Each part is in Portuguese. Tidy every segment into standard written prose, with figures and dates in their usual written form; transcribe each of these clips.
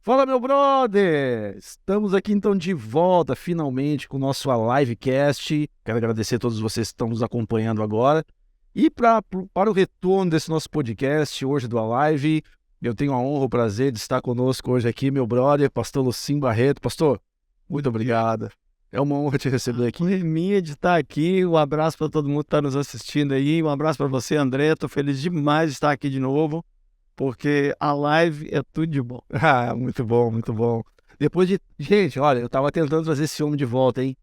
Fala, meu brother! Estamos aqui então de volta, finalmente, com o nosso livecast. Quero agradecer a todos vocês que estão nos acompanhando agora. E para o retorno desse nosso podcast hoje do Alive, eu tenho a honra, o prazer de estar conosco hoje aqui, meu brother, pastor Lucim Barreto. Pastor, muito obrigado. É uma honra te receber aqui. É minha de estar aqui. Um abraço para todo mundo que está nos assistindo aí. Um abraço para você, André. Estou feliz demais de estar aqui de novo, porque a live é tudo de bom. Ah, muito bom, muito bom. Depois de... Gente, olha, eu tava tentando trazer esse homem de volta, hein?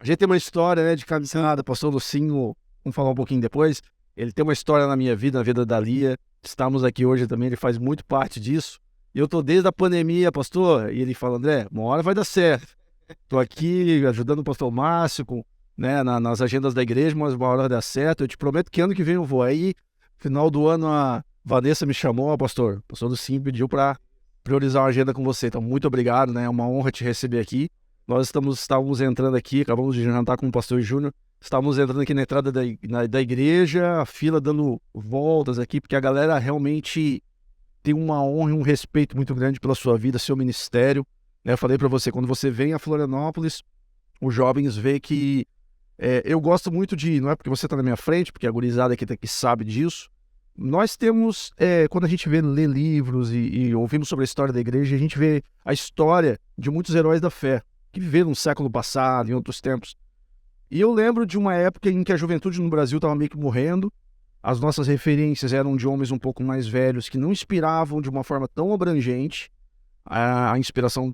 A gente tem uma história, né, de caminhada. Pastor Lucinho, vamos falar um pouquinho depois. Ele tem uma história na minha vida, na vida da Lia. Estamos aqui hoje também, ele faz muito parte disso. E eu tô desde a pandemia, pastor, e ele fala, André, uma hora vai dar certo. Tô aqui ajudando o pastor Márcio, né, nas agendas da igreja, mas uma hora vai dar certo. Eu te prometo que ano que vem eu vou. Aí, final do ano, a Vanessa me chamou, pastor. O pastor Lucinho pediu para priorizar a agenda com você. Então, muito obrigado, né? É uma honra te receber aqui. Nós estávamos entrando aqui, acabamos de jantar com o pastor Júnior. Estávamos entrando aqui na entrada da igreja, a fila dando voltas aqui, porque a galera realmente tem uma honra e um respeito muito grande pela sua vida, seu ministério. Eu falei para você, quando você vem a Florianópolis, os jovens veem que eu gosto muito de, não é porque você está na minha frente, porque a gurizada aqui sabe disso. Nós temos, quando a gente lê livros e ouvimos sobre a história da igreja, a gente vê a história de muitos heróis da fé, que viveram no século passado, em outros tempos. E eu lembro de uma época em que a juventude no Brasil estava meio que morrendo. As nossas referências eram de homens um pouco mais velhos, que não inspiravam de uma forma tão abrangente a inspiração.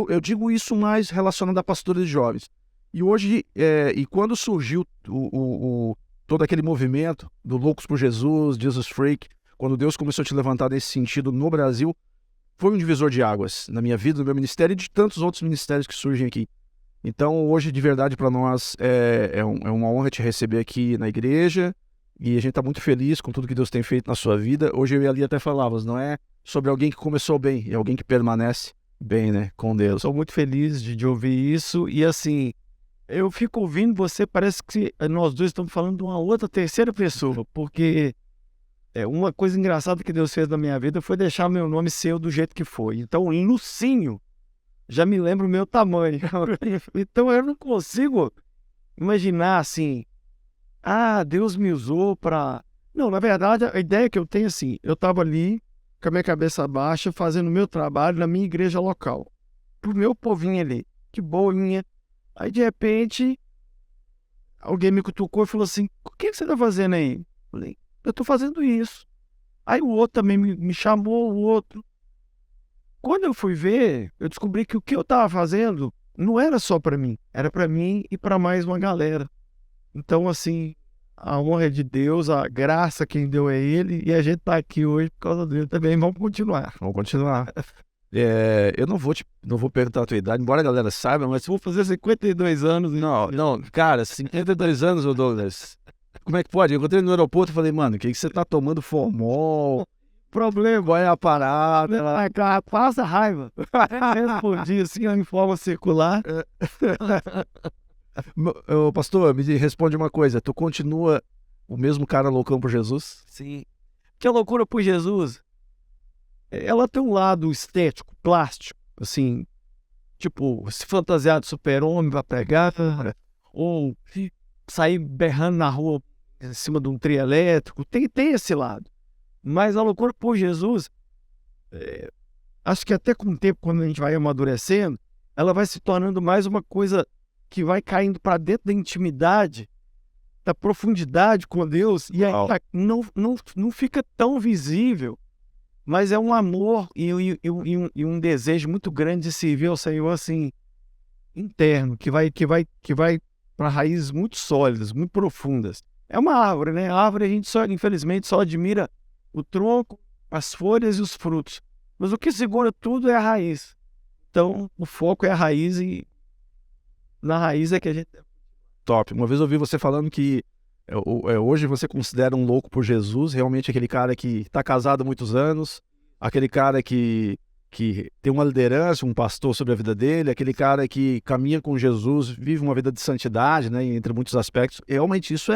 Eu digo isso mais relacionado a pastores de jovens. E hoje, e quando surgiu todo aquele movimento do Loucos por Jesus, Jesus Freak, quando Deus começou a te levantar nesse sentido no Brasil, foi um divisor de águas na minha vida, no meu ministério e de tantos outros ministérios que surgem aqui. Então, hoje, de verdade, para nós, é uma honra te receber aqui na igreja e a gente está muito feliz com tudo que Deus tem feito na sua vida. Hoje eu e a Lia até falávamos, não é sobre alguém que começou bem, é alguém que permanece bem, né, com Deus. Sou muito feliz de ouvir isso e assim, eu fico ouvindo você, parece que nós dois estamos falando de uma outra terceira pessoa, porque uma coisa engraçada que Deus fez na minha vida foi deixar meu nome ser do jeito que foi. Então, Lucinho já me lembra o meu tamanho. Então eu não consigo imaginar assim, Deus me usou para... Não, na verdade, a ideia que eu tenho assim, eu estava ali com a minha cabeça baixa, fazendo o meu trabalho na minha igreja local, pro meu povinho ali, que boinha. Aí, de repente, alguém me cutucou e falou assim, o que você tá fazendo aí? Eu falei, eu tô fazendo isso. Aí o outro também me chamou, o outro. Quando eu fui ver, eu descobri que o que eu tava fazendo não era só para mim, era para mim e para mais uma galera. Então, assim, a honra é de Deus, a graça quem deu é Ele, e a gente tá aqui hoje por causa dele também. Vamos continuar. Vamos continuar. Eu não vou perguntar a tua idade, embora a galera saiba, mas Vou fazer 52 anos. não, cara, 52 anos, ô Douglas. Como é que pode? Eu encontrei no aeroporto e falei, mano, o que você tá tomando formol? Problema, Qual é a parada? passa raiva. Respondi assim, em forma circular. Ô, pastor, me responde uma coisa. Tu continua o mesmo cara loucão por Jesus? Sim. Que a loucura por Jesus, ela tem um lado estético, plástico, assim, tipo, se fantasiar de super-homem pra pregar, ou sair berrando na rua em cima de um trio elétrico, tem esse lado. Mas a loucura por Jesus, acho que até com o tempo, quando a gente vai amadurecendo, ela vai se tornando mais uma coisa que vai caindo para dentro da intimidade, da profundidade com Deus, e aí não fica tão visível, mas é um amor e um desejo muito grande de servir ao Senhor, assim, interno, que vai para raízes muito sólidas, muito profundas. É uma árvore, né? A árvore a gente infelizmente, só admira o tronco, as folhas e os frutos. Mas o que segura tudo é a raiz. Então, o foco é a raiz e na raiz é que a gente... Top. Uma vez eu ouvi você falando que hoje você considera um louco por Jesus, realmente aquele cara que está casado há muitos anos, aquele cara que tem uma liderança, um pastor sobre a vida dele, aquele cara que caminha com Jesus, vive uma vida de santidade, né, entre muitos aspectos. Realmente isso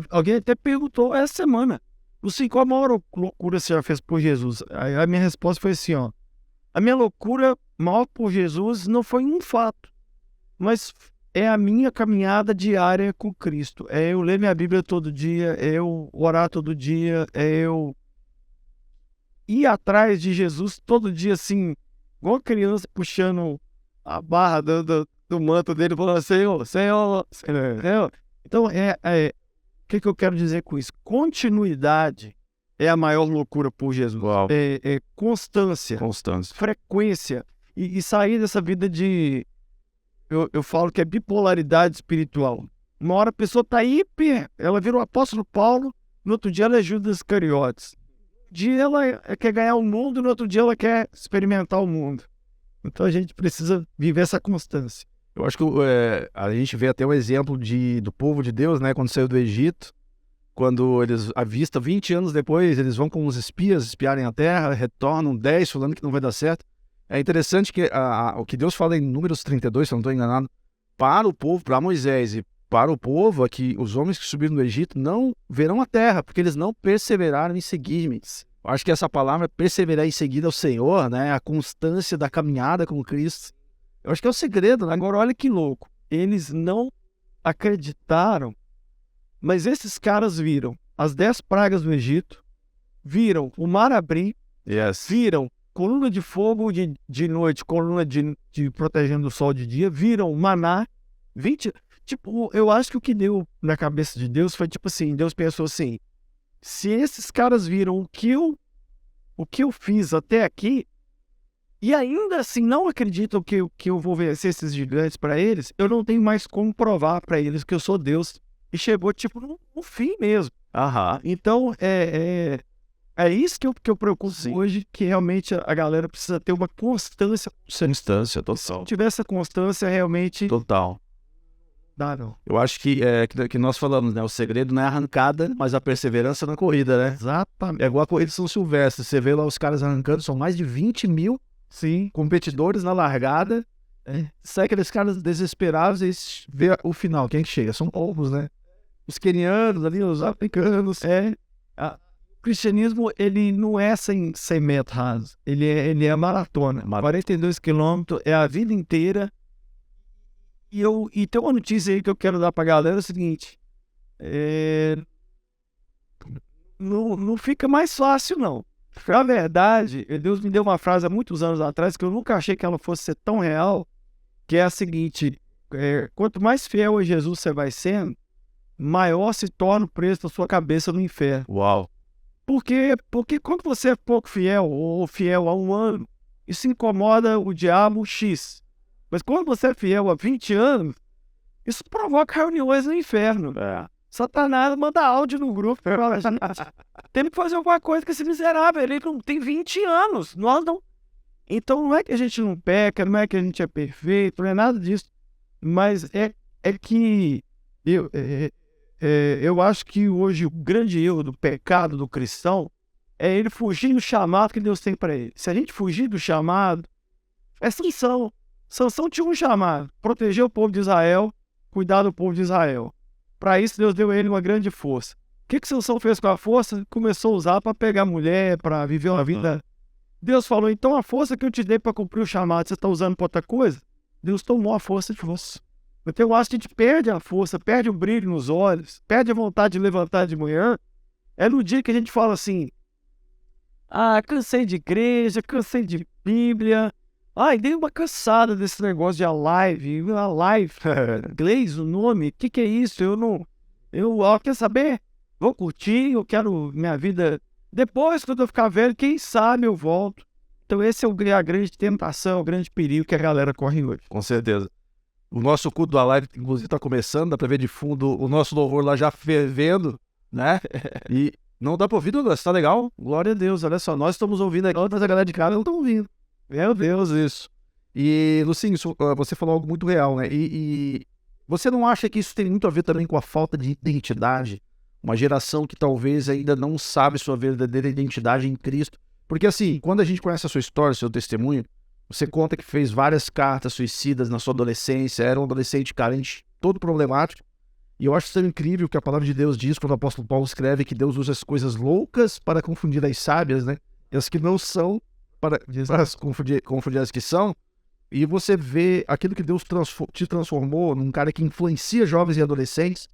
Alguém até perguntou essa semana, Lucinho, qual a maior loucura você já fez por Jesus? Aí a minha resposta foi assim, A minha loucura maior por Jesus não foi um fato, mas é a minha caminhada diária com Cristo. É eu ler minha Bíblia todo dia, é eu orar todo dia, é eu ir atrás de Jesus todo dia, assim, igual a criança puxando a barra do manto dele, falando, Senhor, Senhor, Senhor. Então, o que eu quero dizer com isso? Continuidade é a maior loucura por Jesus. É constância, frequência. E sair dessa vida de... Eu falo que é bipolaridade espiritual. Uma hora a pessoa está hiper, ela vira o apóstolo Paulo, no outro dia ela é Judas Iscariotes. Um dia ela quer ganhar o mundo, no outro dia ela quer experimentar o mundo. Então a gente precisa viver essa constância. Eu acho que a gente vê até o exemplo do povo de Deus, né, quando saiu do Egito, quando eles avistam 20 anos depois, eles vão com os espias espiarem a terra, retornam 10 falando que não vai dar certo. É interessante que o que Deus fala em Números 32, se eu não estou enganado, para o povo, para Moisés e para o povo, é que os homens que subiram do Egito não verão a terra, porque eles não perseveraram em seguir-me. Eu acho que essa palavra, perseverar em seguir ao Senhor, né, a constância da caminhada com Cristo, eu acho que é o segredo, né? Agora, olha que louco. Eles não acreditaram, mas esses caras viram as 10 pragas do Egito, viram o mar abrir, viram coluna de fogo de noite, coluna de protegendo o sol de dia, viram maná, 20... Tipo, eu acho que o que deu na cabeça de Deus foi tipo assim, Deus pensou assim, se esses caras viram o que eu fiz até aqui, e ainda assim não acreditam que eu vou vencer esses gigantes para eles, eu não tenho mais como provar para eles que eu sou Deus. E chegou tipo no fim mesmo. Então, é isso que eu preocupo hoje, que realmente a galera precisa ter uma constância. Constância, total. Se tiver essa constância, realmente... Total. Dá, não. Eu acho que nós falamos, né? O segredo não é a arrancada, mas a perseverança na corrida, né? Exatamente. É igual a corrida de São Silvestre. Você vê lá os caras arrancando, são mais de 20 mil competidores na largada. Sai aqueles caras desesperados e vê o final. Quem que chega? São poucos, né? Os quenianos ali, os africanos. O cristianismo, ele não é 100 metros rasos. Ele é maratona. 42 quilômetros é a vida inteira. E tem uma notícia aí que eu quero dar pra galera, é o seguinte. Não fica mais fácil, não. Na verdade, Deus me deu uma frase há muitos anos atrás que eu nunca achei que ela fosse ser tão real, que é a seguinte: quanto mais fiel a Jesus você vai sendo, maior se torna o preço da sua cabeça no inferno. Uau! Porque quando você é pouco fiel, ou fiel há um ano, isso incomoda o diabo X. Mas quando você é fiel há 20 anos, isso provoca reuniões no inferno. Satanás manda áudio no grupo. Tem que fazer alguma coisa com esse miserável. Ele não tem 20 anos. Nós não. Então não é que a gente não peca, não é que a gente é perfeito, não é nada disso. Mas é que eu acho que hoje o grande erro do pecado do cristão é ele fugir do chamado que Deus tem para ele. Se a gente fugir do chamado, é Sansão. Sansão tinha um chamado: proteger o povo de Israel, cuidar do povo de Israel. Para isso, Deus deu a ele uma grande força. O que Sansão fez com a força? Começou a usar para pegar mulher, para viver uma vida. Deus falou: então a força que eu te dei para cumprir o chamado, você está usando para outra coisa? Deus tomou a força de você. Então eu acho que a gente perde a força, perde o brilho nos olhos, perde a vontade de levantar de manhã. É no dia que a gente fala assim: cansei de igreja, cansei de Bíblia. Dei uma cansada desse negócio de a live, inglês, o nome, o que é isso? Quer saber? Vou curtir, eu quero minha vida. Depois, quando eu ficar velho, quem sabe eu volto. Então esse é a grande tentação, o grande perigo que a galera corre hoje. Com certeza. O nosso culto da live, inclusive, está começando, dá para ver de fundo o nosso louvor lá já fervendo, né? E não dá para ouvir, Douglas, tá legal? Glória a Deus, olha só, nós estamos ouvindo aqui, mas a galera de casa não está ouvindo. Meu Deus, isso. E, Lucinho, você falou algo muito real, né? E você não acha que isso tem muito a ver também com a falta de identidade? Uma geração que talvez ainda não sabe sua verdadeira identidade em Cristo. Porque assim, quando a gente conhece a sua história, seu testemunho, você conta que fez várias cartas suicidas na sua adolescência, era um adolescente carente, todo problemático. E eu acho tão incrível que a palavra de Deus diz, quando o apóstolo Paulo escreve que Deus usa as coisas loucas para confundir as sábias, né? E as que não são, para confundir as que são, e você vê aquilo que Deus te transformou num cara que influencia jovens e adolescentes.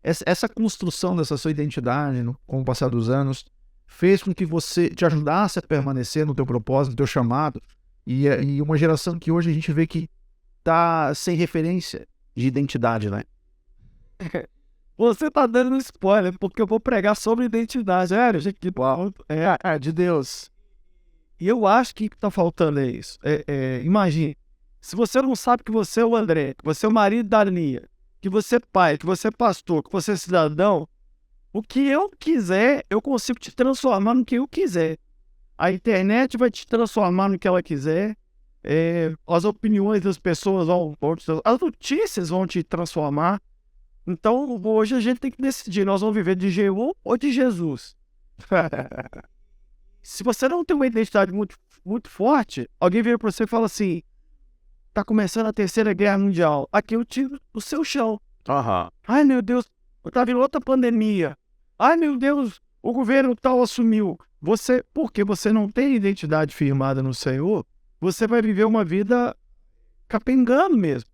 Essa construção dessa sua identidade com o passar dos anos fez com que você te ajudasse a permanecer no teu propósito, no teu chamado, e uma geração que hoje a gente vê que tá sem referência de identidade, né? Você tá dando um spoiler, porque eu vou pregar sobre identidade. Gente, De Deus. E eu acho que o que tá faltando é isso. Imagine, se você não sabe que você é o André, que você é o marido da Lia, que você é pai, que você é pastor, que você é cidadão, o que eu quiser, eu consigo te transformar no que eu quiser. A internet vai te transformar no que ela quiser. As opiniões das pessoas as notícias vão te transformar. Então, hoje a gente tem que decidir, nós vamos viver de G1 ou de Jesus. Se você não tem uma identidade muito, muito forte, alguém vira para você e fala assim, tá começando a Terceira Guerra Mundial, aqui eu tiro o seu chão. Ai, meu Deus, tá vindo outra pandemia. Ai, meu Deus, o governo tal assumiu. Porque você não tem identidade firmada no Senhor, você vai viver uma vida capengando mesmo.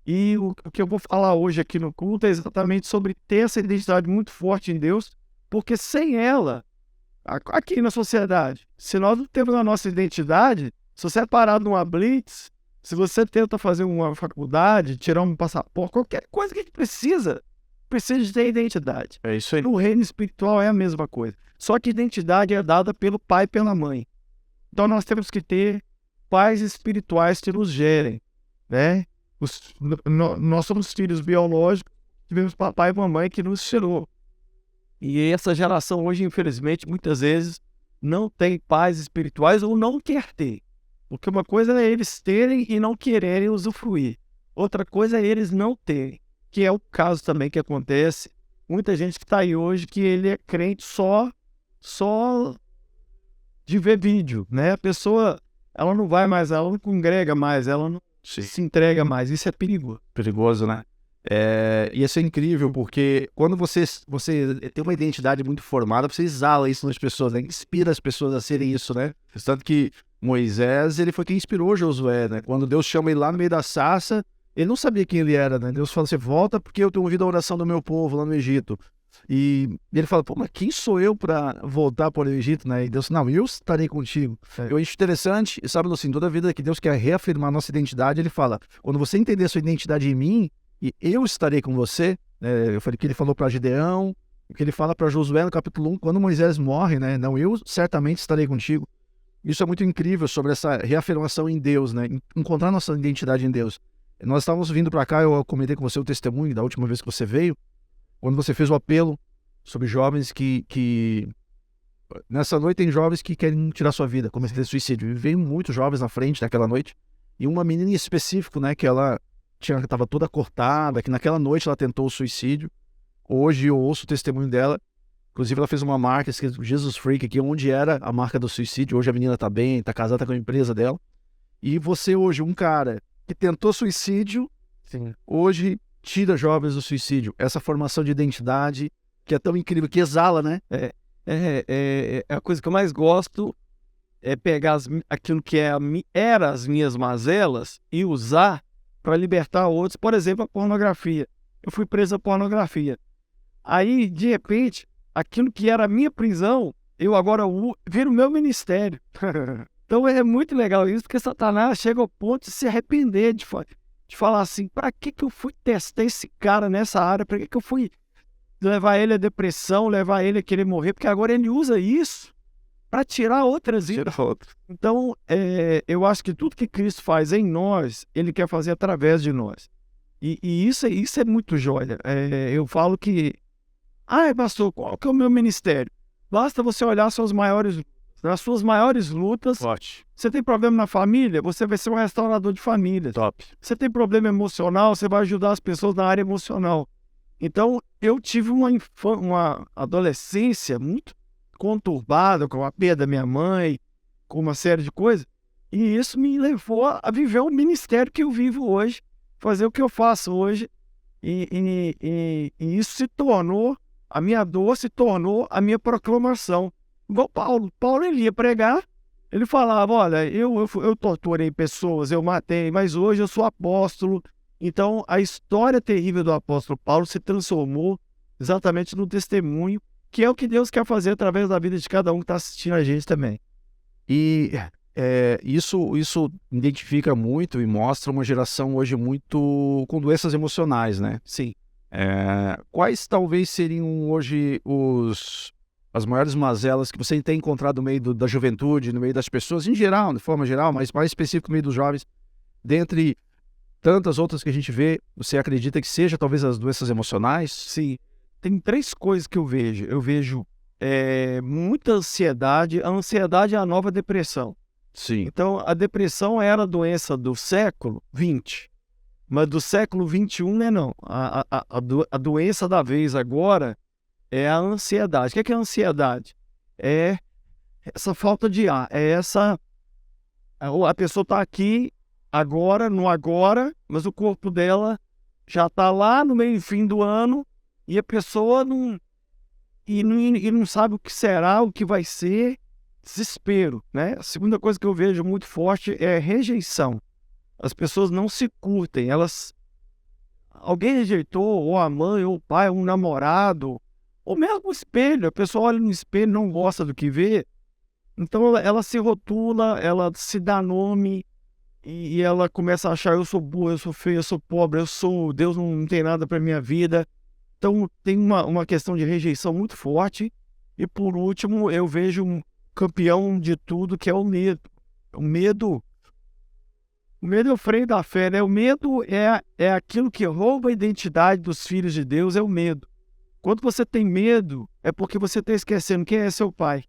E o que eu vou falar hoje aqui no culto é exatamente sobre ter essa identidade muito forte em Deus, porque sem ela, aqui na sociedade, se nós não temos a nossa identidade, se você é parado numa blitz, se você tenta fazer uma faculdade, tirar um passaporte, qualquer coisa que a gente precisa de ter identidade. É isso aí. No reino espiritual é a mesma coisa. Só que identidade é dada pelo pai e pela mãe. Então nós temos que ter pais espirituais que nos gerem, né? Nós somos filhos biológicos, tivemos papai e mamãe que nos gerou. E essa geração hoje, infelizmente, muitas vezes não tem pais espirituais ou não quer ter. Porque uma coisa é eles terem e não quererem usufruir. Outra coisa é eles não terem, que é o caso também que acontece. Muita gente que está aí hoje que ele é crente só de ver vídeo, né? A pessoa, ela não vai mais, ela não congrega mais, ela não se entrega mais. Isso é perigoso. Perigoso, né? E isso é incrível, porque quando você tem uma identidade muito formada, você exala isso nas pessoas, né? Inspira as pessoas a serem isso, né? Tanto que Moisés, ele foi quem inspirou Josué, né? Quando Deus chama ele lá no meio da sarça, ele não sabia quem ele era, né? Deus fala assim, volta porque eu tenho ouvido a oração do meu povo lá no Egito. E ele fala, pô, mas quem sou eu para voltar para o Egito, né? E Deus, não, eu estarei contigo. Eu acho interessante, sabe, assim, toda a vida que Deus quer reafirmar a nossa identidade, ele fala, quando você entender a sua identidade em mim, e eu estarei com você, eu falei que ele falou para Gideão, o que ele fala para Josué no capítulo 1, quando Moisés morre, né? Não, eu certamente estarei contigo. Isso é muito incrível sobre essa reafirmação em Deus, né? Encontrar nossa identidade em Deus. Nós estávamos vindo para cá, eu comentei com você o testemunho da última vez que você veio, quando você fez o apelo sobre jovens que nessa noite tem jovens que querem tirar sua vida, cometer suicídio. E veio muitos jovens na frente naquela noite, e uma menina em específico, né, que ela estava toda cortada, que naquela noite ela tentou o suicídio. Hoje eu ouço o testemunho dela, inclusive ela fez uma marca escrito Jesus Freak aqui, onde era a marca do suicídio. Hoje a menina tá bem, tá casada com a empresa dela. E você hoje, um cara que tentou suicídio, Sim. Hoje tira jovens do suicídio. Essa formação de identidade que é tão incrível, que exala, né? A coisa que eu mais gosto é pegar aquilo que era as minhas mazelas e usar para libertar outros. Por exemplo, a pornografia. Eu fui preso a pornografia. Aí, de repente, aquilo que era a minha prisão, eu agora viro o meu ministério. Então é muito legal isso, porque Satanás chega ao ponto de se arrepender, de falar assim, para que eu fui testar esse cara nessa área? Para que eu fui levar ele à depressão, levar ele a querer morrer? Porque agora ele usa isso para tirar outras vidas. Então, eu acho que tudo que Cristo faz em nós, ele quer fazer através de nós. E isso é muito joia. Eu falo que, pastor, qual que é o meu ministério? Basta você olhar nas suas maiores lutas. Forte. Você tem problema na família? Você vai ser um restaurador de família. Top. Você tem problema emocional? Você vai ajudar as pessoas na área emocional. Então, eu tive uma adolescência muito conturbada, com a perda da minha mãe, com uma série de coisas. E isso me levou a viver o ministério que eu vivo hoje, fazer o que eu faço hoje. E isso se tornou, a minha dor se tornou a minha proclamação. Igual Paulo. Paulo, ele ia pregar, Ele falava, olha, eu torturei pessoas, eu matei, mas hoje eu sou apóstolo. Então, a história terrível do apóstolo Paulo se transformou exatamente no testemunho, que é o que Deus quer fazer através da vida de cada um que está assistindo a gente também. E isso identifica muito e mostra uma geração hoje muito com doenças emocionais, né? Sim. Quais talvez seriam hoje as maiores mazelas que você tem encontrado no meio da juventude, no meio das pessoas, em geral, de forma geral, mas mais específico no meio dos jovens, dentre tantas outras que a gente vê, você acredita que seja talvez as doenças emocionais? Sim. Tem 3 coisas que eu vejo. Eu vejo muita ansiedade. A ansiedade é a nova depressão. Sim. Então, a depressão era a doença do século XX, mas do século XXI não. A doença da vez agora é a ansiedade. O que é a ansiedade? É essa falta de ar. A pessoa está aqui agora, no agora, mas o corpo dela já está lá no meio e fim do ano e a pessoa não sabe o que será, o que vai ser. Desespero, né? A segunda coisa que eu vejo muito forte é rejeição. As pessoas não se curtem, alguém rejeitou, ou a mãe, ou o pai, ou um namorado, ou mesmo o espelho. A pessoa olha no espelho e não gosta do que vê, então ela se rotula, ela se dá nome e ela começa a achar: eu sou burro, eu sou feio, eu sou pobre, Deus não tem nada para minha vida. Então tem uma questão de rejeição muito forte. E por último, eu vejo campeão de tudo, que é o medo. O medo é o freio da fé, né? O medo é aquilo que rouba a identidade dos filhos de Deus, é o medo. Quando você tem medo, é porque você está esquecendo quem é seu pai.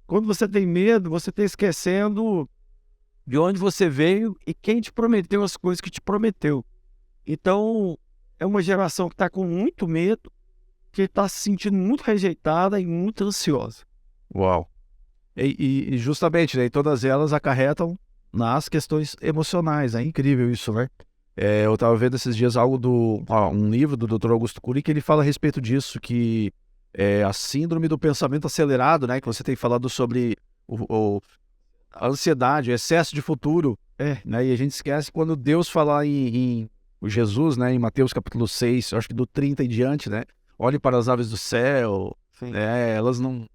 Quando você tem medo, você está esquecendo de onde você veio e quem te prometeu as coisas que te prometeu. Então, é uma geração que está com muito medo, que está se sentindo muito rejeitada e muito ansiosa. Uau! E justamente, né, todas elas acarretam nas questões emocionais. É incrível isso, né? Eu estava vendo esses dias um livro do Dr. Augusto Cury que ele fala a respeito disso, que é a síndrome do pensamento acelerado, né? Que você tem falado sobre a ansiedade, o excesso de futuro, né? E a gente esquece quando Deus fala em Jesus, né? Em Mateus capítulo 6, acho que do 30 em diante, né? Olhe para as aves do céu, elas não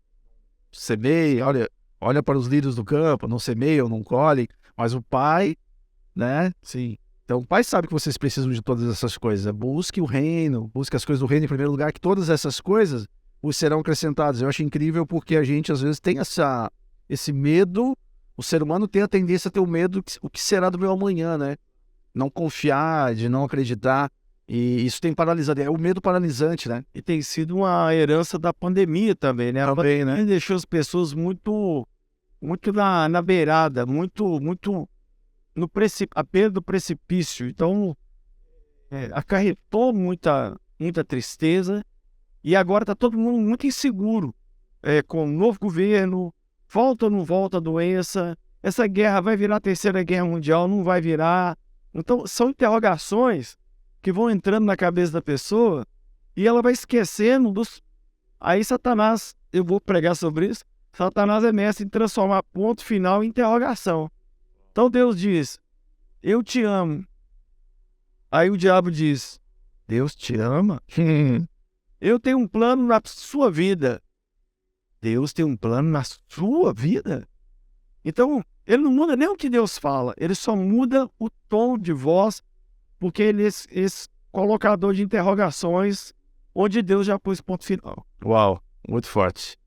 semeiam, olha para os lírios do campo, não semeiam, não colhem, mas o Pai, né? Sim. Então o Pai sabe que vocês precisam de todas essas coisas. Busque o reino, busque as coisas do reino em primeiro lugar, que todas essas coisas os serão acrescentadas. Eu acho incrível porque a gente às vezes tem esse medo, o ser humano tem a tendência a ter o medo, o que será do meu amanhã, né? Não confiar, de não acreditar. E isso tem paralisado, é o medo paralisante, né? E tem sido uma herança da pandemia também, né? A Também, pandemia deixou as pessoas muito na beirada, muito à beira do precipício. Então, acarretou muita tristeza e agora está todo mundo muito inseguro, com o novo governo, volta ou não volta a doença, essa guerra vai virar a terceira guerra mundial, não vai virar. Então, são interrogações que vão entrando na cabeça da pessoa e ela vai esquecendo Aí Satanás, eu vou pregar sobre isso, Satanás é mestre em transformar ponto final em interrogação. Então Deus diz: eu te amo. Aí o diabo diz: Deus te ama? Eu tenho um plano na sua vida. Deus tem um plano na sua vida? Então, ele não muda nem o que Deus fala, ele só muda o tom de voz, porque ele é esse colocador de interrogações onde Deus já pôs ponto final. Uau, muito forte.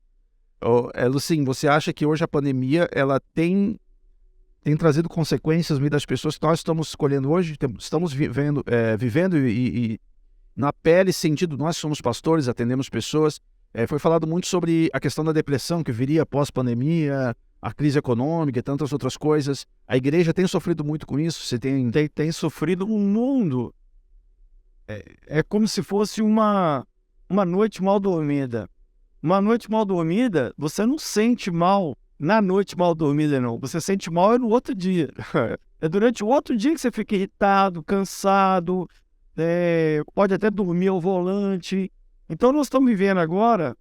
Lucim, você acha que hoje a pandemia ela tem trazido consequências no meio das pessoas que nós estamos escolhendo hoje? Estamos vivendo e na pele, sentido, nós somos pastores, atendemos pessoas. Foi falado muito sobre a questão da depressão que viria pós-pandemia, a crise econômica e tantas outras coisas. A igreja tem sofrido muito com isso? Você tem sofrido um mundo. É como se fosse uma noite mal dormida. Uma noite mal dormida, você não sente mal na noite mal dormida, não. Você sente mal no outro dia. É durante o outro dia que você fica irritado, cansado, pode até dormir ao volante. Então nós estamos vivendo agora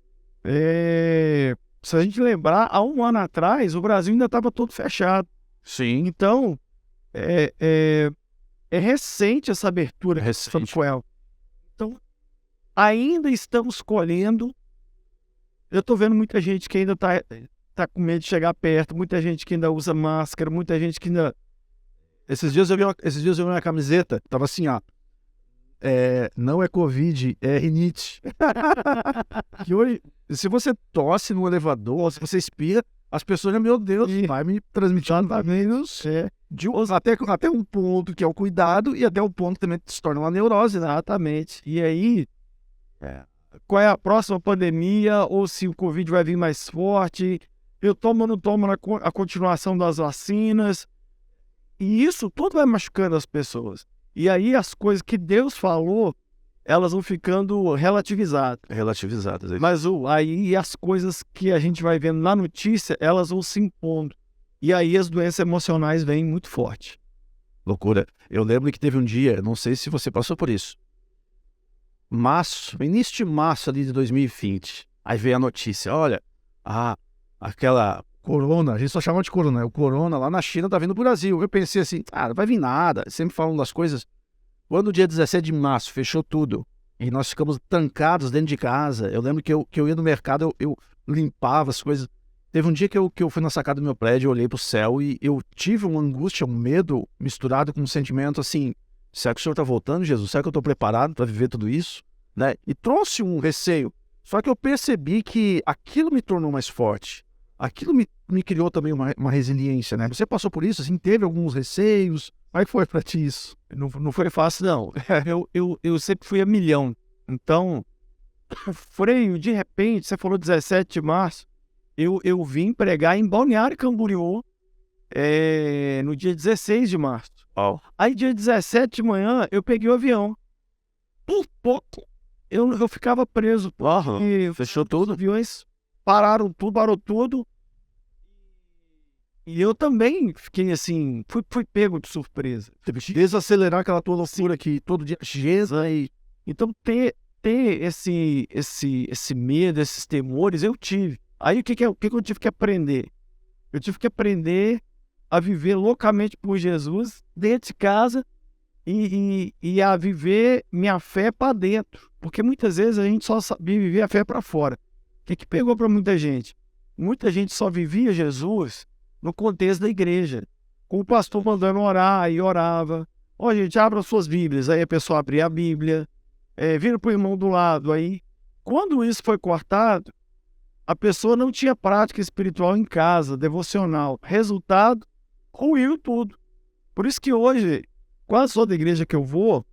se a gente lembrar, há um ano atrás, o Brasil ainda estava todo fechado. Sim. Então, é recente essa abertura que estamos com ela. Então, ainda estamos colhendo. Eu estou vendo muita gente que ainda tá com medo de chegar perto, muita gente que ainda usa máscara, muita gente que ainda... Esses dias eu vi uma camiseta, tava assim, ó. Não é Covid, é rinite. Que hoje, se você tosse no elevador, se você espirra, as pessoas, meu Deus, vai me transmitir vírus. Até um ponto que é o cuidado e até um ponto que também se torna uma neurose, né? Exatamente. E aí, qual é a próxima pandemia, ou se o Covid vai vir mais forte, eu tomo ou não tomo a continuação das vacinas, e isso tudo vai machucando as pessoas. E aí as coisas que Deus falou, elas vão ficando relativizadas. Relativizadas. Mas aí as coisas que a gente vai vendo na notícia, elas vão se impondo. E aí as doenças emocionais vêm muito forte. Loucura. Eu lembro que teve um dia, não sei se você passou por isso, início de março ali de 2020, aí veio a notícia, olha, aquela corona, a gente só chama de corona, o corona lá na China tá vindo pro Brasil. Eu pensei assim, não vai vir nada, sempre falam das coisas. Quando o dia 17 de março fechou tudo, e nós ficamos trancados dentro de casa, eu lembro que eu ia no mercado, eu limpava as coisas. Teve um dia que eu fui na sacada do meu prédio, eu olhei pro céu e eu tive uma angústia, um medo misturado com um sentimento assim, será que o Senhor tá voltando, Jesus? Será que eu tô preparado para viver tudo isso? Né? E trouxe um receio. Só que eu percebi que aquilo me tornou mais forte. Aquilo me criou também uma resiliência, né? Você passou por isso, assim, teve alguns receios? Como é que foi pra ti isso? Não foi fácil, não. Eu sempre fui a milhão. Então, freio, de repente, você falou 17 de março, eu vim pregar em Balneário Camboriú no dia 16 de março. Aí, dia 17 de manhã, eu peguei o avião. Por pouco, eu ficava preso. Fechou tudo? Os aviões parou tudo. E eu também fiquei assim, fui pego de surpresa. Teve que desacelerar aquela tua loucura que todo dia gesa e... Então, ter esse medo, esses temores, eu tive. Aí, o que eu tive que aprender? Eu tive que aprender a viver loucamente por Jesus, dentro de casa, e a viver minha fé para dentro. Porque muitas vezes a gente só sabia viver a fé para fora. O que pegou para muita gente? Muita gente só vivia Jesus no contexto da igreja, com o pastor mandando orar, e orava. Gente, abra suas Bíblias. Aí a pessoa abria a Bíblia, vira para o irmão do lado. Aí, quando isso foi cortado, a pessoa não tinha prática espiritual em casa, devocional. Resultado, ruiu tudo. Por isso que hoje, quase toda igreja que eu vou,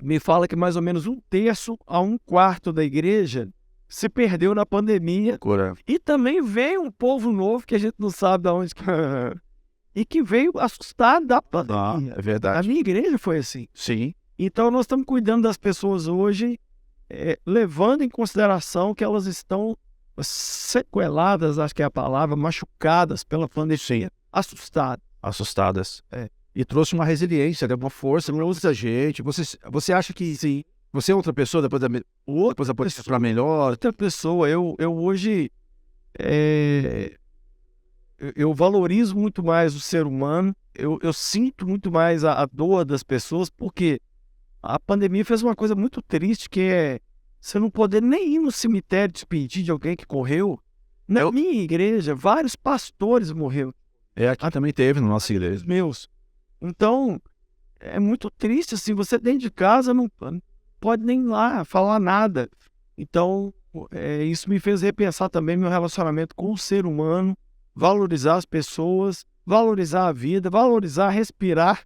me fala que mais ou menos 1/3 a 1/4 da igreja se perdeu na pandemia. E também veio um povo novo que a gente não sabe de onde e que veio assustado da pandemia. É verdade. A minha igreja foi assim. Sim. Então nós estamos cuidando das pessoas hoje, levando em consideração que elas estão sequeladas, acho que é a palavra, machucadas pela pandemia. Sim. Assustadas. E trouxe uma resiliência, uma força, muita gente. Você acha que sim, você é outra pessoa depois da pandemia para melhor? Outra pessoa. Eu hoje eu valorizo muito mais o ser humano. Eu sinto muito mais a dor das pessoas, porque a pandemia fez uma coisa muito triste, que é você não poder nem ir no cemitério despedir de alguém que morreu. Na minha igreja, vários pastores morreram. Aqui também teve na nossa igreja. Meus. Então, é muito triste, assim, você dentro de casa não pode nem ir lá falar nada. Então, isso me fez repensar também meu relacionamento com o ser humano, valorizar as pessoas, valorizar a vida, valorizar respirar,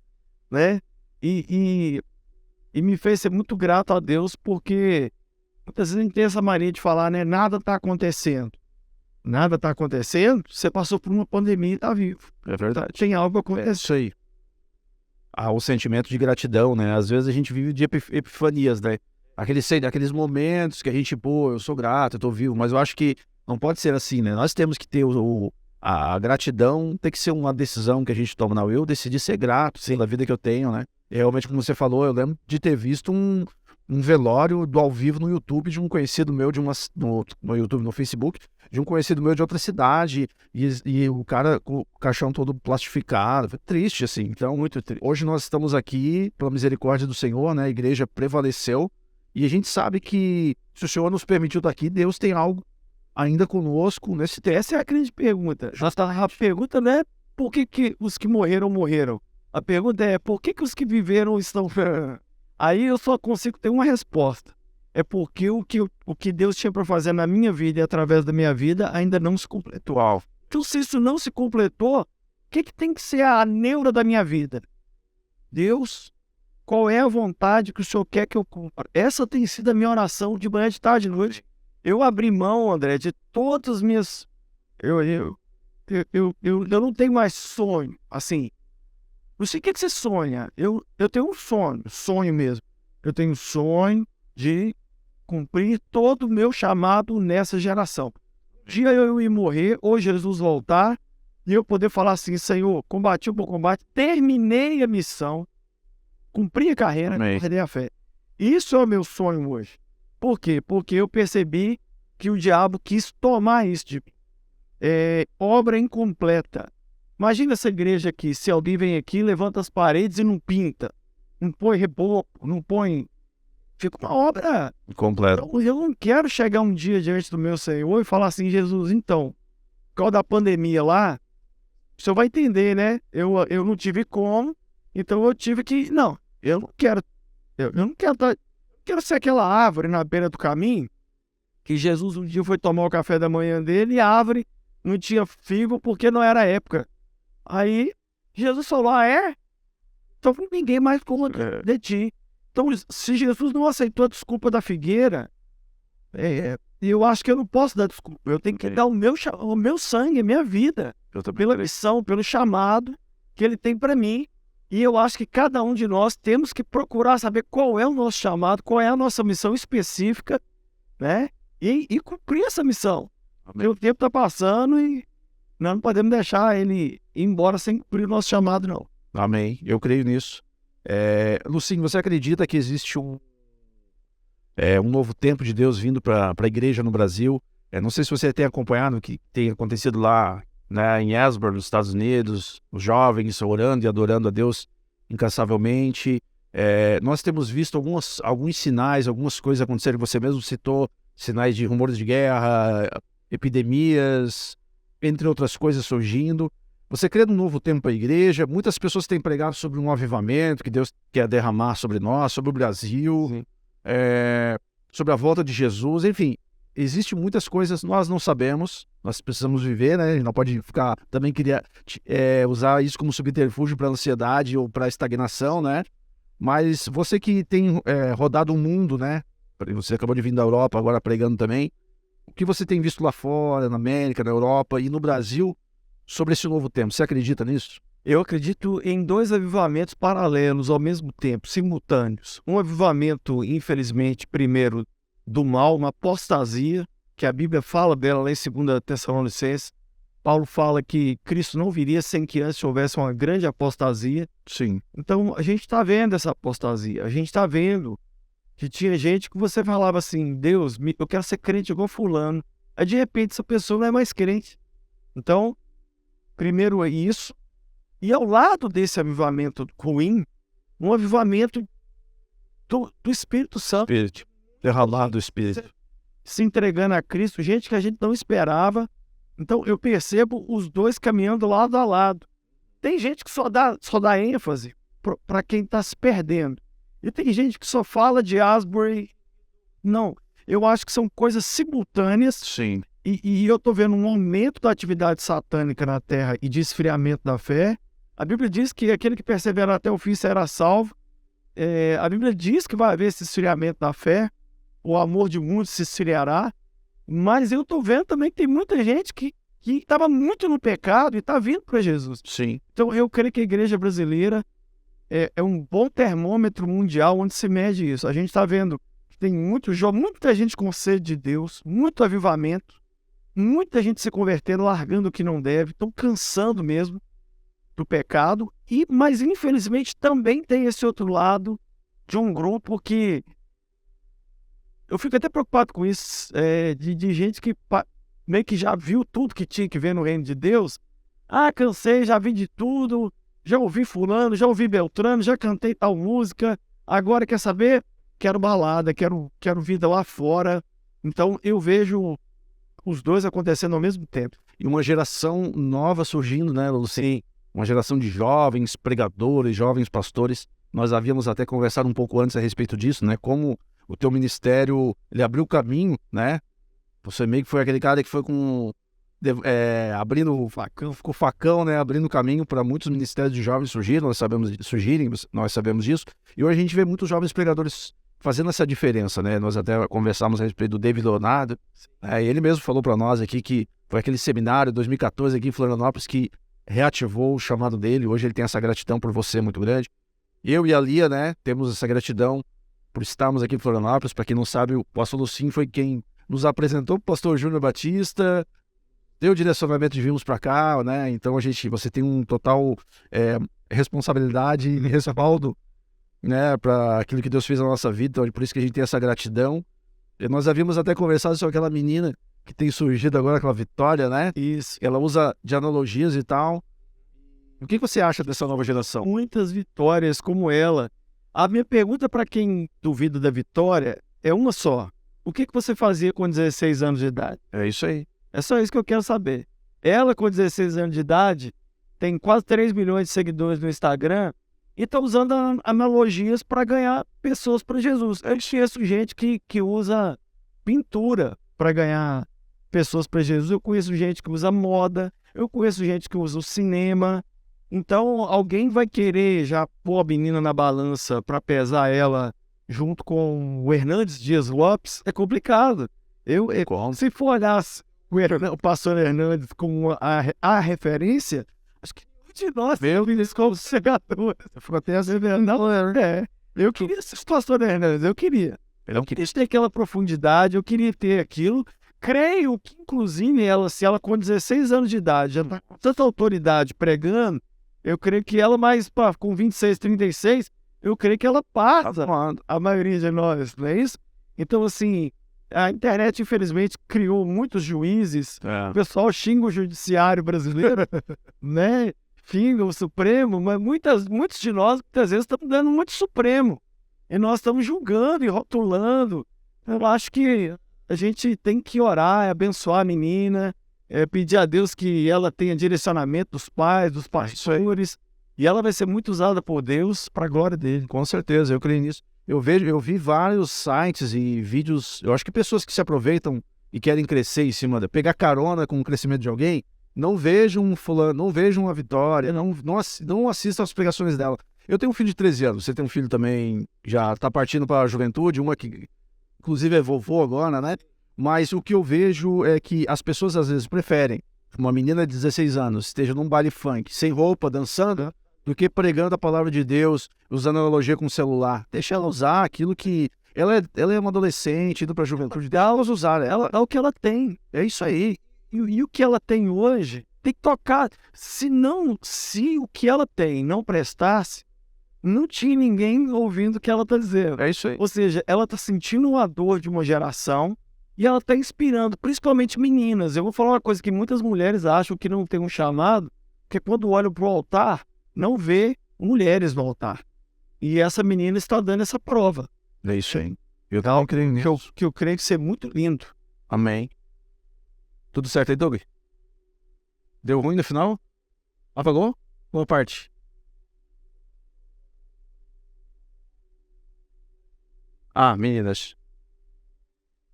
né? E me fez ser muito grato a Deus, porque muitas vezes a gente tem essa mania de falar, né? Nada está acontecendo. Nada está acontecendo, você passou por uma pandemia e está vivo. É verdade. Tem algo acontecendo. Isso aí. O sentimento de gratidão, né? Às vezes a gente vive de epifanias, né? Aqueles momentos que a gente, eu sou grato, eu tô vivo, mas eu acho que não pode ser assim, né? Nós temos que ter a gratidão, tem que ser uma decisão que a gente toma. Não, eu decidi ser grato pela vida que eu tenho, né? E realmente, como você falou, eu lembro de ter visto um velório do ao vivo no YouTube de um conhecido meu no YouTube, no Facebook, de um conhecido meu de outra cidade, e o cara com o caixão todo plastificado. Foi triste, assim. Então, Muito triste. hoje nós estamos aqui pela misericórdia do Senhor, né? A igreja prevaleceu, e a gente sabe que se o Senhor nos permitiu estar aqui, Deus tem algo ainda conosco nesse tempo. Essa é a grande pergunta. A pergunta não é por que os que morreram, morreram. A pergunta é por que os que viveram estão... Aí eu só consigo ter uma resposta. É porque o que Deus tinha para fazer na minha vida e através da minha vida ainda não se completou. Então, se isso não se completou, o que tem que ser a neura da minha vida? Deus, qual é a vontade que o Senhor quer que eu cumpra? Essa tem sido a minha oração de manhã, de tarde, de noite. Eu abri mão, André, de todas as minhas... Eu não tenho mais sonho, assim. Não sei o que você sonha. Eu tenho um sonho mesmo. Eu tenho um sonho de cumprir todo o meu chamado nessa geração. Um dia eu ir morrer, ou Jesus voltar, e eu poder falar assim, Senhor, combati o bom combate, terminei a missão, cumpri a carreira, guardei a fé. Isso é o meu sonho hoje. Por quê? Porque eu percebi que o diabo quis tomar isso de mim. Obra incompleta. Imagina essa igreja aqui, se alguém vem aqui, levanta as paredes e não pinta, não põe reboco, não põe... Fica uma obra Completa. Então, eu não quero chegar um dia diante do meu Senhor e falar assim, Jesus, então, por causa da pandemia lá, o senhor vai entender, né? Eu não tive como, então eu tive que... Não, eu não quero... Eu não quero ser aquela árvore na beira do caminho, que Jesus um dia foi tomar o café da manhã dele e a árvore não tinha figo porque não era época. Aí Jesus falou, então ninguém mais como de ti. Então, se Jesus não aceitou a desculpa da figueira, eu acho que eu não posso dar desculpa. Eu tenho que dar o meu sangue, a minha vida, pela missão, pelo chamado que Ele tem para mim. E eu acho que cada um de nós temos que procurar saber qual é o nosso chamado, qual é a nossa missão específica, né? E cumprir essa missão. O tempo está passando e nós não podemos deixar ele ir embora sem cumprir o nosso chamado, não. Amém. Eu creio nisso. Lucinho, você acredita que existe um novo tempo de Deus vindo para a igreja no Brasil? Não sei se você tem acompanhado o que tem acontecido lá, né, em Asbury, nos Estados Unidos, os jovens orando e adorando a Deus incansavelmente. Nós temos visto alguns sinais, algumas coisas acontecerem. Você mesmo citou sinais de rumores de guerra, epidemias, entre outras coisas surgindo. Você crê num novo tempo para a igreja? Muitas pessoas têm pregado sobre um avivamento que Deus quer derramar sobre nós, sobre o Brasil, sobre a volta de Jesus. Enfim, existem muitas coisas que nós não sabemos. Nós precisamos viver, né? A gente não pode ficar... Também queria usar isso como subterfúgio para a ansiedade ou para a estagnação, né? Mas você que tem rodado o mundo, né? Você acabou de vir da Europa, agora pregando também. O que você tem visto lá fora, na América, na Europa e no Brasil sobre esse novo tempo? Você acredita nisso? Eu acredito em dois avivamentos paralelos ao mesmo tempo, simultâneos. Um avivamento, infelizmente, primeiro do mal, uma apostasia, que a Bíblia fala dela lá em 2 Tessalonicenses. Paulo fala que Cristo não viria sem que antes houvesse uma grande apostasia. Sim. Então, a gente está vendo essa apostasia. A gente está vendo que tinha gente que você falava assim, Deus, eu quero ser crente igual fulano. Aí, de repente, essa pessoa não é mais crente. Então, primeiro é isso. E ao lado desse avivamento ruim, um avivamento do Espírito Santo. Derramado do Espírito. Se entregando a Cristo, gente que a gente não esperava. Então eu percebo os dois caminhando lado a lado. Tem gente que só dá ênfase para quem está se perdendo. E tem gente que só fala de Asbury. Não, eu acho que são coisas simultâneas. Sim. E eu estou vendo um aumento da atividade satânica na terra e de esfriamento da fé. A Bíblia diz que aquele que persevera até o fim será salvo. A Bíblia diz que vai haver esse esfriamento da fé. O amor de muitos se esfriará. Mas eu estou vendo também que tem muita gente que estava muito no pecado e está vindo para Jesus. Sim. Então eu creio que a igreja brasileira é um bom termômetro mundial onde se mede isso. A gente está vendo que tem muita gente com sede de Deus, muito avivamento, muita gente se convertendo, largando o que não deve, estão cansando mesmo do pecado. Mas infelizmente também tem esse outro lado de um grupo que eu fico até preocupado com isso, de gente que meio que já viu tudo que tinha que ver no reino de Deus. Ah, cansei, já vi de tudo, já ouvi fulano, já ouvi Beltrano, já cantei tal música, agora quer saber? Quero balada, quero vida lá fora. Então eu vejo os dois acontecendo ao mesmo tempo. E uma geração nova surgindo, né, Luciano? Uma geração de jovens pregadores, jovens pastores. Nós havíamos até conversado um pouco antes a respeito disso, né? Como o teu ministério, ele abriu o caminho, né? Você meio que foi aquele cara que foi abrindo o facão, né? Abrindo o caminho para muitos ministérios de jovens nós sabemos disso. E hoje a gente vê muitos jovens pregadores fazendo essa diferença, né? Nós até conversamos a respeito do David Leonardo. Ele mesmo falou para nós aqui que foi aquele seminário 2014 aqui em Florianópolis que reativou o chamado dele. Hoje ele tem essa gratidão por você muito grande. Eu e a Lia, né, temos essa gratidão por estarmos aqui em Florianópolis. Para quem não sabe, o pastor Lucinho foi quem nos apresentou para o pastor Júnior Batista, deu direcionamento de virmos para cá, né? Então você tem um total responsabilidade e respaldo, né, para aquilo que Deus fez na nossa vida. Então, por isso que a gente tem essa gratidão. E nós havíamos até conversado sobre aquela menina que tem surgido agora, aquela Vitória, né? Isso. Ela usa de analogias e tal. O que você acha dessa nova geração? Muitas vitórias como ela. A minha pergunta para quem duvida da Vitória é uma só. O que você fazia com 16 anos de idade? É isso aí. É só isso que eu quero saber. Ela, com 16 anos de idade, tem quase 3 milhões de seguidores no Instagram e está usando analogias para ganhar pessoas para Jesus. Eu conheço gente que usa pintura para ganhar pessoas para Jesus. Eu conheço gente que usa moda. Eu conheço gente que usa o cinema. Então, alguém vai querer já pôr a menina na balança para pesar ela junto com o Hernandes Dias Lopes? É complicado. Se for olhar o pastor Hernandes como a referência, acho que de nós, eles como chegadores. Eu fico até assim, eu queria ser o pastor Hernandes, eu queria ter aquela profundidade, eu queria ter aquilo. Creio que, inclusive, se ela com 16 anos de idade já está com tanta autoridade pregando, eu creio que ela com 26, 36, eu creio que ela passa a maioria de nós, não é isso? Então, assim, a internet, infelizmente, criou muitos juízes. O pessoal xinga o judiciário brasileiro, né? Xinga o Supremo, mas muitos de nós, muitas vezes, estamos dando muito Supremo. E nós estamos julgando e rotulando. Eu acho que a gente tem que orar, abençoar a menina, pedir a Deus que ela tenha direcionamento dos pais, dos pastores, e ela vai ser muito usada por Deus para a glória dele. Com certeza, eu creio nisso. Eu vi vários sites e vídeos, eu acho que pessoas que se aproveitam e querem crescer em cima pegar carona com o crescimento de alguém, não vejam um fulano, não vejam uma Vitória, não assistam as pregações dela. Eu tenho um filho de 13 anos, você tem um filho também, já está partindo para a juventude, uma que inclusive é vovô agora, né? Mas o que eu vejo é que as pessoas às vezes preferem uma menina de 16 anos esteja num baile funk, sem roupa, dançando, do que pregando a palavra de Deus, usando analogia com o celular. Deixa ela usar aquilo que... Ela é uma adolescente, indo para a juventude dela, usar. Ela é o que ela tem. É isso aí. E o que ela tem hoje tem que tocar. Se o que ela tem não prestasse, não tinha ninguém ouvindo o que ela está dizendo. É isso aí. Ou seja, ela está sentindo a dor de uma geração e ela está inspirando, principalmente meninas. Eu vou falar uma coisa que muitas mulheres acham que não tem um chamado, que quando olham para o altar, não vê mulheres no altar. E essa menina está dando essa prova. É isso aí. Eu creio que isso é muito lindo. Amém. Tudo certo aí, Doug? Deu ruim no final? Apagou? Boa parte. Meninas.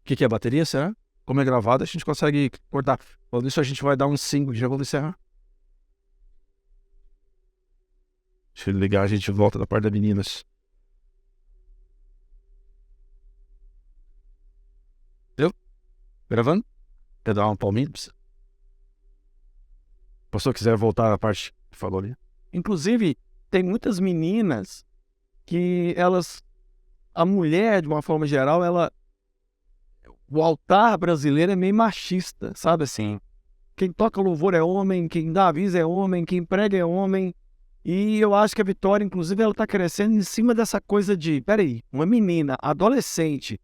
O que é bateria, será? Como é gravado, a gente consegue cortar. Falando isso, a gente vai dar uns 5. Já vamos encerrar. Deixa eu ligar, a gente volta da parte das meninas. Deu? Gravando? Quer dar uma palminha? Se o pastor quiser voltar à parte que falou ali. Inclusive, tem muitas meninas que a mulher, de uma forma geral, o altar brasileiro é meio machista, sabe assim? Quem toca louvor é homem, quem dá aviso é homem, quem prega é homem. E eu acho que a Vitória, inclusive, ela tá crescendo em cima dessa coisa de, peraí, uma menina, adolescente,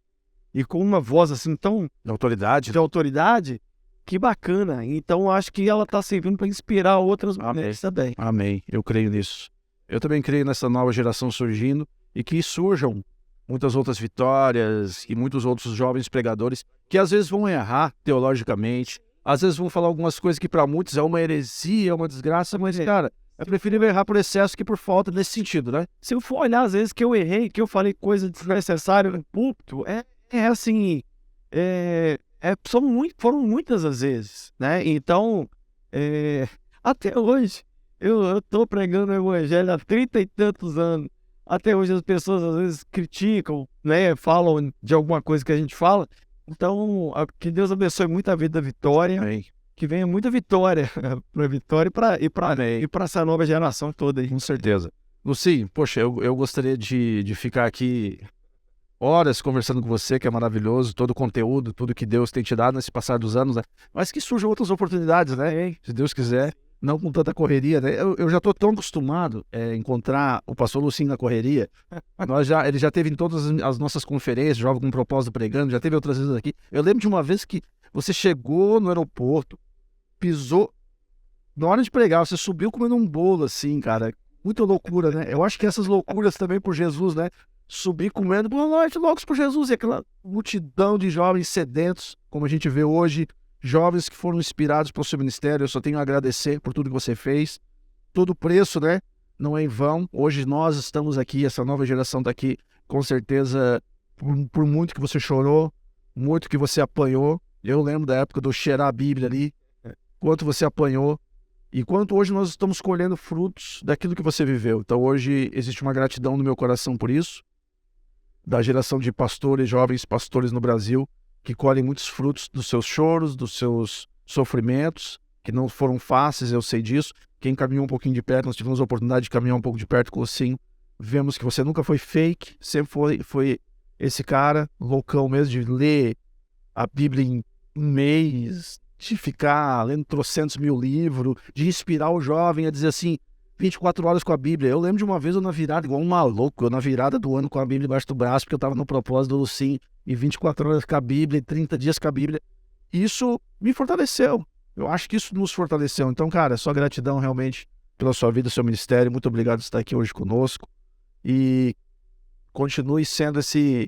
e com uma voz assim tão Da autoridade. de autoridade, que bacana. Então acho que ela está servindo para inspirar outras mulheres também. Amém. Eu creio nisso. Eu também creio nessa nova geração surgindo e que surjam muitas outras vitórias e muitos outros jovens pregadores que às vezes vão errar teologicamente, às vezes vão falar algumas coisas que para muitos é uma heresia, é uma desgraça, mas, cara, é preferível errar por excesso que por falta nesse sentido, né? Se eu for olhar, às vezes, que eu errei, que eu falei coisa desnecessária no púlpito, é assim, foram muitas as vezes, né? Então, até hoje, eu tô pregando o evangelho há 30 e tantos anos. Até hoje as pessoas às vezes criticam, né? Falam de alguma coisa que a gente fala. Então, que Deus abençoe muito a vida da Vitória. Amém. Que venha muita vitória para a Vitória e para essa nova geração toda aí. Com certeza. Luci, poxa, eu gostaria de ficar aqui horas conversando com você, que é maravilhoso, todo o conteúdo, tudo que Deus tem te dado nesse passar dos anos, né? Mas que surjam outras oportunidades, né? Se Deus quiser, não com tanta correria, né? Eu já estou tão acostumado a encontrar o pastor Lucinho na correria. Ele já teve em todas as nossas conferências, Jovem com Propósito pregando, já teve outras vezes aqui. Eu lembro de uma vez que você chegou no aeroporto, pisou, na hora de pregar, você subiu comendo um bolo assim, cara. Muita loucura, né? Eu acho que essas loucuras também por Jesus, né? Subir comendo, boa noite, loucos por Jesus. E aquela multidão de jovens sedentos, como a gente vê hoje, jovens que foram inspirados pelo seu ministério. Eu só tenho a agradecer por tudo que você fez. Todo o preço, né? Não é em vão. Hoje nós estamos aqui, essa nova geração está aqui, com certeza, por muito que você chorou, muito que você apanhou. Eu lembro da época do cheirar a Bíblia ali, quanto você apanhou. E quanto hoje nós estamos colhendo frutos daquilo que você viveu. Então hoje existe uma gratidão no meu coração por isso, da geração de pastores, jovens pastores no Brasil, que colhem muitos frutos dos seus choros, dos seus sofrimentos, que não foram fáceis, eu sei disso. Quem caminhou um pouquinho de perto, nós tivemos a oportunidade de caminhar um pouco de perto com o Lucinho, vemos que você nunca foi fake, sempre foi esse cara loucão mesmo de ler a Bíblia em um mês, de ficar lendo trocentos mil livros, de inspirar o jovem a dizer assim, 24 horas com a Bíblia. Eu lembro de uma vez eu na virada, igual um maluco, eu na virada do ano com a Bíblia embaixo do braço, porque eu estava no propósito do Lucinho, e 24 horas com a Bíblia, e 30 dias com a Bíblia. Isso me fortaleceu. Eu acho que isso nos fortaleceu. Então, cara, só gratidão realmente pela sua vida, seu ministério. Muito obrigado por estar aqui hoje conosco. E continue sendo esse